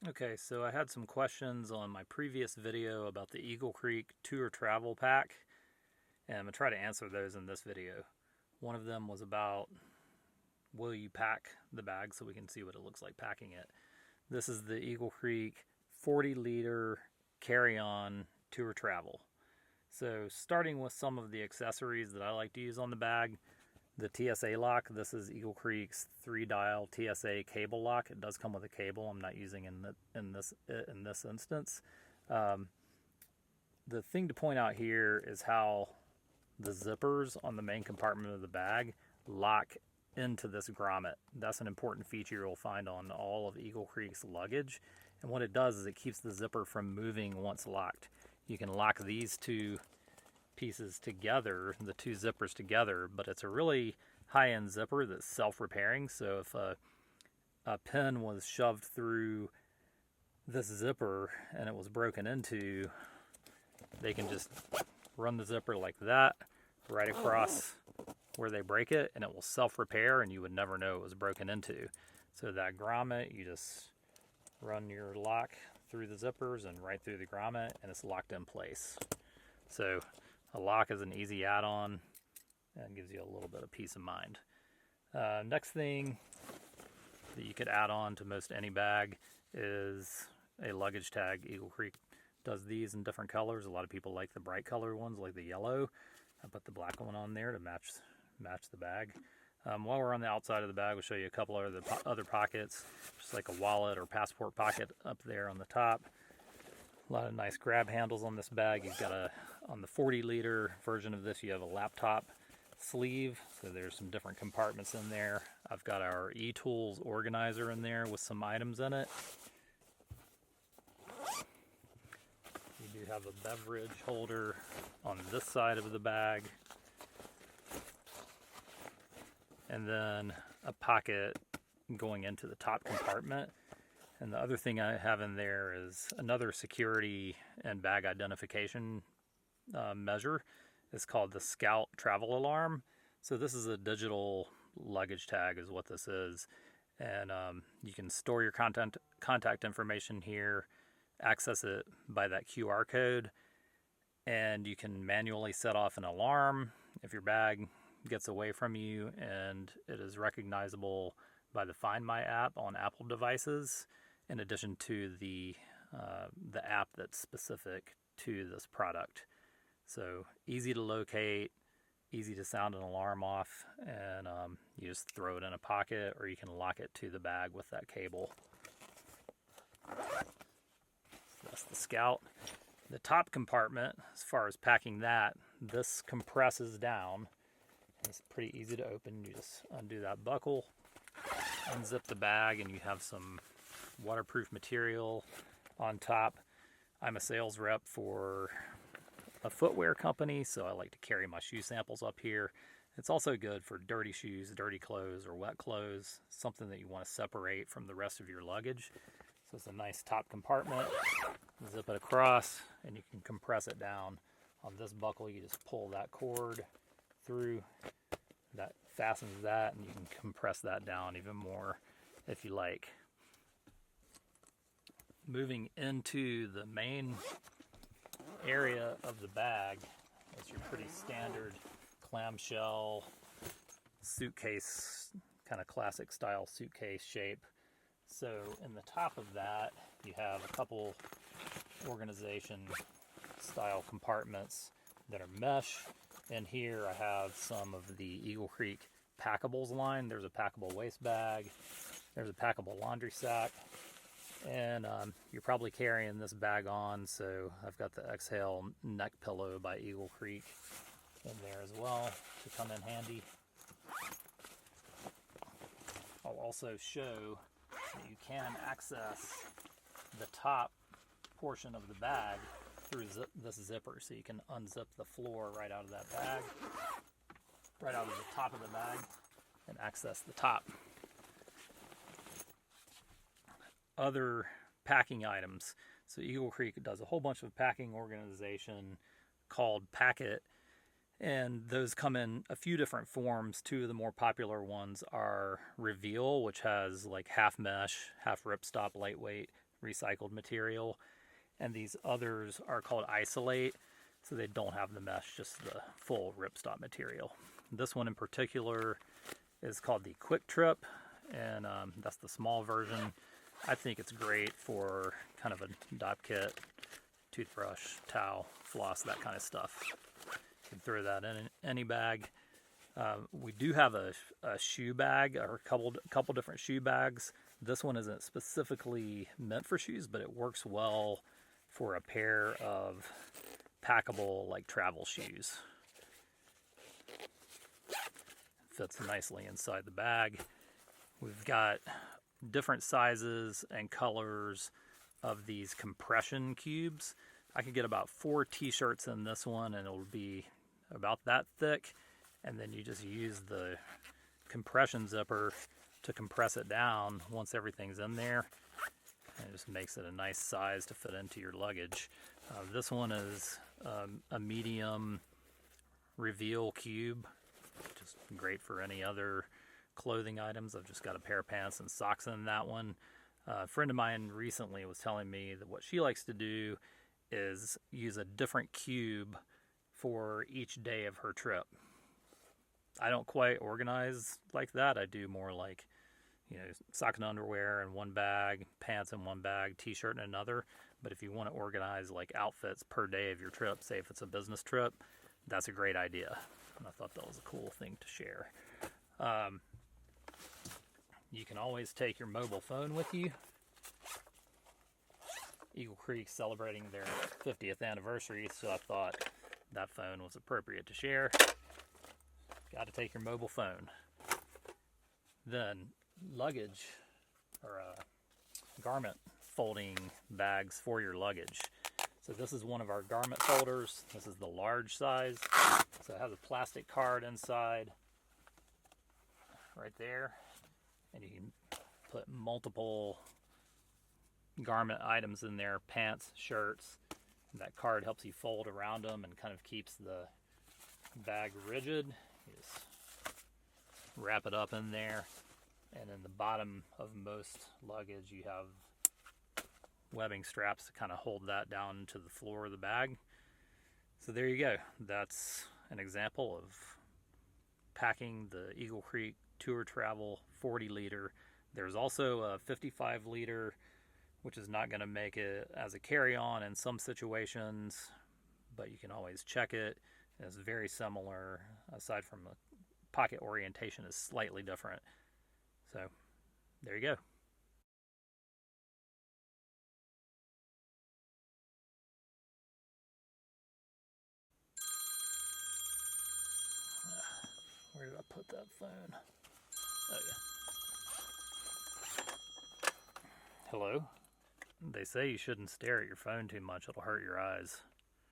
Okay, so I had some questions on my previous video about the Eagle Creek Tour Travel Pack, and I'm going to try to answer those in this video. One of them was about, will you pack the bag, so we can see what it looks like packing it. This is the Eagle Creek 40-liter carry-on tour travel. So starting with some of the accessories that I like to use on the bag, the TSA lock. This is Eagle Creek's 3-dial TSA cable lock. It does come with a cable. I'm not using in this instance. The thing to point out here is how the zippers on the main compartment of the bag lock into this grommet. That's an important feature you'll find on all of Eagle Creek's luggage. And what it does is it keeps the zipper from moving once locked. You can lock these two pieces together, the two zippers together, but it's a really high-end zipper that's self-repairing. So if a pin was shoved through this zipper and it was broken into, they can just run the zipper like that right across where they break it, and it will self-repair, and you would never know it was broken into. So that grommet, you just run your lock through the zippers and right through the grommet, and it's locked in place. So a lock is an easy add-on and gives you a little bit of peace of mind. Next thing that you could add on to most any bag is a luggage tag. Eagle Creek does these in different colors. A lot of people like the bright color ones, like the yellow. I put the black one on there to match the bag. While we're on the outside of the bag, we'll show you a couple of other pockets, just like a wallet or passport pocket up there on the top. A lot of nice grab handles on this bag. You've got on the 40-liter version of this, you have a laptop sleeve, so there's some different compartments in there. I've got our e-tools organizer in there with some items in it. You do have a beverage holder on this side of the bag, and then a pocket going into the top compartment. And the other thing I have in there is another security and bag identification measure. It's called the Scout Travel Alarm. So this is a digital luggage tag is what this is. And you can store your contact information here, access it by that QR code, and you can manually set off an alarm if your bag gets away from you, and it is recognizable by the Find My app on Apple devices, in addition to the app that's specific to this product. So easy to locate, easy to sound an alarm off, and you just throw it in a pocket, or you can lock it to the bag with that cable. So that's the Scout. The top compartment, as far as packing that, this compresses down. It's pretty easy to open. You just undo that buckle, unzip the bag, and you have some waterproof material on top. I'm a sales rep for a footwear company, so I like to carry my shoe samples up here. It's also good for dirty shoes, dirty clothes, or wet clothes, something that you want to separate from the rest of your luggage. So it's a nice top compartment. Zip it across, and you can compress it down. On this buckle, you just pull that cord through, that fastens that, and you can compress that down even more if you like. Moving into the main area of the bag, it's your pretty standard clamshell suitcase, kind of classic style suitcase shape. So in the top of that, you have a couple organization style compartments that are mesh. And here I have some of the Eagle Creek packables line. There's a packable waist bag, there's a packable laundry sack, and you're probably carrying this bag on, so I've got the Exhale neck pillow by Eagle Creek in there as well to come in handy. I'll also show that you can access the top portion of the bag through this zipper, so you can unzip the floor right out of that bag, right out of the top of the bag, and access the top. Other packing items. So Eagle Creek does a whole bunch of packing organization called Packet, and those come in a few different forms. Two of the more popular ones are Reveal, which has like half mesh, half ripstop lightweight recycled material, and these others are called isolate, so they don't have the mesh, just the full ripstop material. This one in particular is called the Quick Trip, and that's the small version. I think it's great for kind of a dop kit, toothbrush, towel, floss, that kind of stuff. You can throw that in any bag. We do have a shoe bag, or a couple different shoe bags. This one isn't specifically meant for shoes, but it works well for a pair of packable, like, travel shoes. Fits nicely inside the bag. We've got different sizes and colors of these compression cubes. I could get about 4 t-shirts in this one, and it'll be about that thick, and then you just use the compression zipper to compress it down once everything's in there, and it just makes it a nice size to fit into your luggage. This one is a medium reveal cube, just great for any other clothing items. I've just got a pair of pants and socks in that one. A friend of mine recently was telling me that what she likes to do is use a different cube for each day of her trip. I don't quite organize like that. I do more like, sock and underwear in one bag, pants in one bag, t-shirt in another. But if you want to organize like outfits per day of your trip, say if it's a business trip, that's a great idea. And I thought that was a cool thing to share. You can always take your mobile phone with you. Eagle Creek's celebrating their 50th anniversary, so I thought that phone was appropriate to share. Got to take your mobile phone. Then luggage, or garment folding bags for your luggage. So this is one of our garment folders. This is the large size. So it has a plastic card inside right there, and you can put multiple garment items in there, pants, shirts, and that card helps you fold around them and kind of keeps the bag rigid. You just wrap it up in there, and in the bottom of most luggage you have webbing straps to kind of hold that down to the floor of the bag. So there you go. That's an example of packing the Eagle Creek Tour Travel 40 liter. There's also a 55 liter, which is not going to make it as a carry-on in some situations, but you can always check it. It's very similar, aside from the pocket orientation is slightly different. So there you go. Where did I put that phone? Oh yeah. Hello? They say you shouldn't stare at your phone too much, it'll hurt your eyes.